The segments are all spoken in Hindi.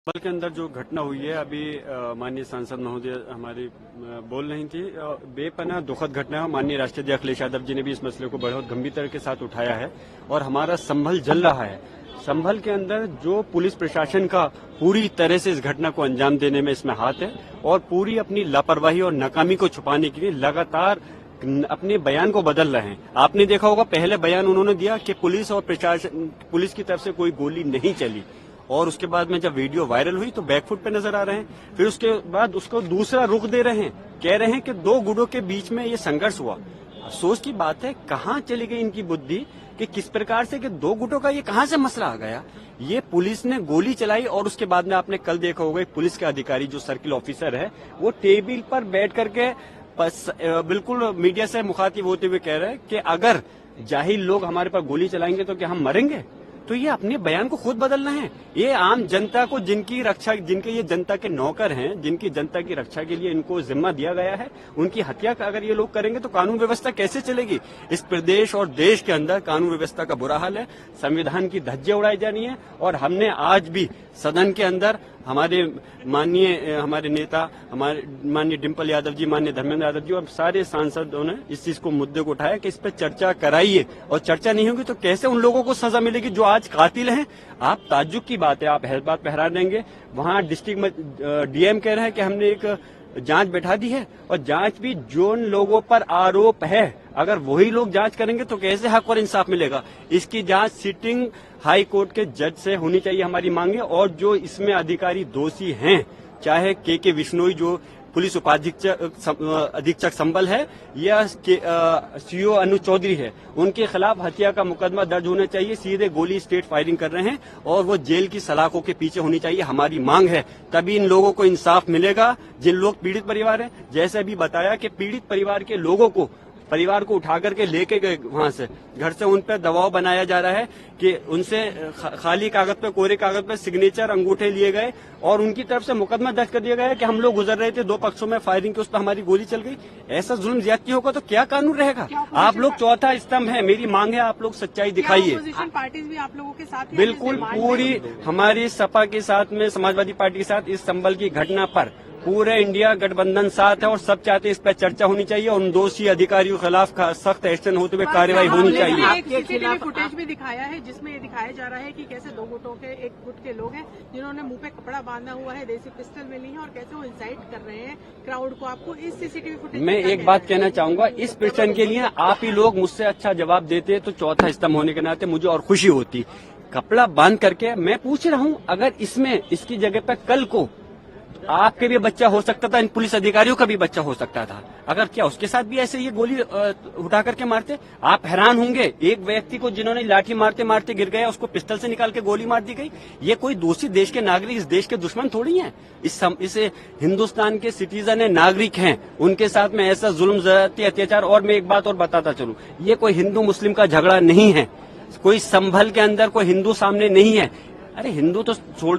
संभल के अंदर जो घटना हुई है अभी माननीय सांसद महोदय हमारी बोल रही थी, बेपनाह दुखद घटना है। माननीय राष्ट्रीय अध्यक्ष अखिलेश यादव जी ने भी इस मसले को बहुत गंभीरता के साथ उठाया है और हमारा संभल जल रहा है। संभल के अंदर जो पुलिस प्रशासन का पूरी तरह से इस घटना को अंजाम देने में इसमें हाथ है और पूरी अपनी लापरवाही और नाकामी को छुपाने के लिए लगातार अपने बयान को बदल रहे हैं। आपने देखा होगा पहले बयान उन्होंने दिया कि पुलिस और प्रशासन पुलिस की तरफ से कोई गोली नहीं चली और उसके बाद में जब वीडियो वायरल हुई तो बैकफुट पे नजर आ रहे हैं। फिर उसके बाद उसको दूसरा रुख दे रहे हैं, कह रहे हैं कि दो गुटों के बीच में ये संघर्ष हुआ। अफसोस की बात है कहां चली गई इनकी बुद्धि कि किस प्रकार से कि दो गुटों का ये कहां से मसला आ गया। ये पुलिस ने गोली चलाई और उसके बाद में आपने कल देखा होगा पुलिस के अधिकारी जो सर्किल ऑफिसर है वो टेबल पर बैठ करके बिल्कुल मीडिया से मुखातिब होते हुए कह रहे हैं कि अगर जाहिल लोग हमारे पर गोली चलाएंगे तो क्या हम मरेंगे। तो ये अपने बयान को खुद बदलना है। ये आम जनता को जिनकी रक्षा, जिनके ये जनता के नौकर हैं, जिनकी जनता की रक्षा के लिए इनको जिम्मा दिया गया है, उनकी हत्या अगर ये लोग करेंगे तो कानून व्यवस्था कैसे चलेगी। इस प्रदेश और देश के अंदर कानून व्यवस्था का बुरा हाल है, संविधान की धज्जियां उड़ाई जानी है। और हमने आज भी सदन के अंदर हमारे नेता हमारे माननीय डिम्पल यादव जी, माननीय धर्मेंद्र यादव जी और सारे सांसदों ने इस चीज को मुद्दे को उठाया कि इस पर चर्चा कराइए और चर्चा नहीं होगी तो कैसे उन लोगों को सजा मिलेगी जो आज कातिल हैं। आप ताज्जुब की बात है, आप हैरत पहरा देंगे। वहां डिस्ट्रिक्ट डीएम कह रहे हैं कि हमने एक जांच बैठा दी है और जांच भी जो लोगों पर आरोप है अगर वही लोग जांच करेंगे तो कैसे हक और इंसाफ मिलेगा। इसकी जांच सिटिंग हाई कोर्ट के जज से होनी चाहिए, हमारी मांग है। और जो इसमें अधिकारी दोषी हैं, चाहे के विश्नोई जो पुलिस अधीक्षक संभल है या सीओ अनुज चौधरी है, उनके खिलाफ हत्या का मुकदमा दर्ज होना चाहिए। सीधे गोली स्टेट फायरिंग कर रहे हैं और वो जेल की सलाखों के पीछे होनी चाहिए, हमारी मांग है। तभी इन लोगों को इंसाफ मिलेगा जिन लोग पीड़ित परिवार हैं। जैसे अभी बताया कि पीड़ित परिवार के लोगों को परिवार को उठा करके लेके गए वहां से, घर से उन पर दबाव बनाया जा रहा है कि उनसे खाली कागज पे, कोरे कागज पे सिग्नेचर अंगूठे लिए गए और उनकी तरफ से मुकदमा दर्ज कर दिया गया है कि हम लोग गुजर रहे थे, दो पक्षों में फायरिंग की, उस पर हमारी गोली चल गई। ऐसा जुल्म ज्यादती होगा तो क्या कानून रहेगा। आप लोग चौथा स्तंभ है, मेरी मांग है आप लोग सच्चाई दिखाइए। पार्टीज भी आप लोगों के साथ बिल्कुल पूरी हमारी सपा के साथ में, समाजवादी पार्टी के साथ इस संभल की घटना पर पूरे इंडिया गठबंधन साथ है और सब चाहते हैं इस पर चर्चा होनी चाहिए और उन दोषी अधिकारियों के खिलाफ सख्त एक्शन होते हुए कार्रवाई होनी चाहिए। आपके खिलाफ फुटेज भी दिखाया है जिसमें ये दिखाया जा रहा है कि कैसे दो गुटों के, एक गुट के लोग हैं जिन्होंने मुंह पे कपड़ा बांधा हुआ है, देसी पिस्टल मिली है और कैसे वो इंसाइट कर रहे हैं क्राउड को। आपको इस सीसीटीवी फुटेज मैं एक बात कहना चाहूंगा, इस प्रश्न के लिए आप ही लोग मुझसे अच्छा जवाब देते तो चौथा स्तंभ होने के नाते मुझे और खुशी होती। कपड़ा बांध करके मैं पूछ रहा हूँ, अगर इसमें इसकी जगह पर कल को आपके भी बच्चा हो सकता था, इन पुलिस अधिकारियों का भी बच्चा हो सकता था, अगर क्या उसके साथ भी ऐसे ये गोली उठा करके मारते। आप हैरान होंगे, एक व्यक्ति को जिन्होंने लाठी मारते मारते गिर गया उसको पिस्टल से निकाल के गोली मार दी गई। ये कोई दूसरी देश के नागरिक इस देश के दुश्मन थोड़ी हैं। इस हिंदुस्तान के सिटीजन है, नागरिक हैं, उनके साथ में ऐसा जुल्म ज्यादती अत्याचार। और मैं एक बात और बताता चलूं, ये कोई हिंदू मुस्लिम का झगड़ा नहीं है, कोई संभल के अंदर कोई हिंदू सामने नहीं है। अरे हिंदू तो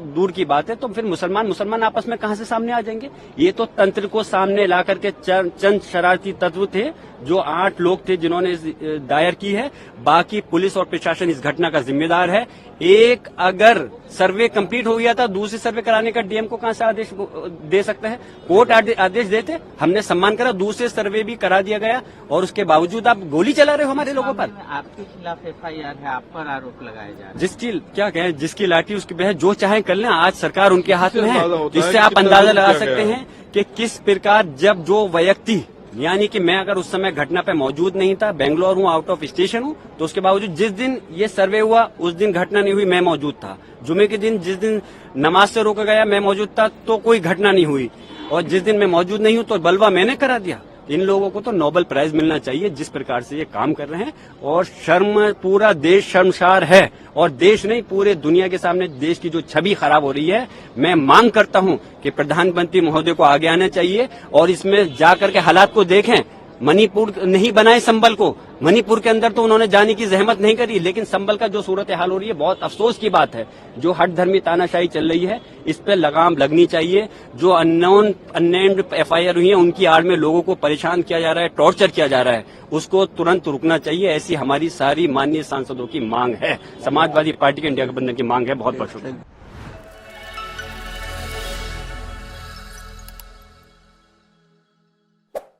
दूर की बात है, तो फिर मुसलमान आपस में कहां से सामने आ जाएंगे। ये तो तंत्र को सामने ला करके चंद शरारती तत्व थे, जो 8 लोग थे जिन्होंने दायर की है। बाकी पुलिस और प्रशासन इस घटना का जिम्मेदार है। एक अगर सर्वे कंप्लीट हो गया था, दूसरी सर्वे कराने का डीएम को कहां से आदेश दे सकते हैं। कोर्ट आदेश देते, हमने सम्मान करा, दूसरे सर्वे भी करा दिया गया और उसके बावजूद आप गोली चला रहे हो हमारे लोगों पर। आपके खिलाफ FIR है, आप पर आरोप लगाया जा रहा है। जिसकी क्या कहें, जिसकी लाठी उसकी बहस, जो चाहे कर लें, आज सरकार उनके हाथ में है। जिससे आप अंदाजा लगा सकते हैं कि किस प्रकार जब जो व्यक्ति, यानी कि मैं अगर उस समय घटना पे मौजूद नहीं था, बेंगलोर हूँ, आउट ऑफ स्टेशन हूँ, तो उसके बावजूद जिस दिन ये सर्वे हुआ उस दिन घटना नहीं हुई, मैं मौजूद था। जुमे के दिन जिस दिन नमाज से रोका गया मैं मौजूद था, तो कोई घटना नहीं हुई। और जिस दिन मैं मौजूद नहीं हूँ तो बलवा मैंने करा दिया। इन लोगों को तो नोबेल प्राइज मिलना चाहिए जिस प्रकार से ये काम कर रहे हैं। और शर्म, पूरा देश शर्मसार है और देश नहीं पूरे दुनिया के सामने देश की जो छवि खराब हो रही है। मैं मांग करता हूं कि प्रधानमंत्री महोदय को आगे आना चाहिए और इसमें जाकर के हालात को देखें। मणिपुर नहीं बनाए संभल को, मणिपुर के अंदर तो उन्होंने जाने की जहमत नहीं करी, लेकिन संभल का जो सूरत हाल हो रही है बहुत अफसोस की बात है। जो हट धर्मी तानाशाही चल रही है इस पर लगाम लगनी चाहिए। जो अननेम्ड FIR हुई है उनकी आड़ में लोगों को परेशान किया जा रहा है, टॉर्चर किया जा रहा है, उसको तुरंत रुकना चाहिए। ऐसी हमारी सारी माननीय सांसदों की मांग है, समाजवादी पार्टी के इंडिया गठबंधन की मांग है। बहुत बहुत शुक्रिया।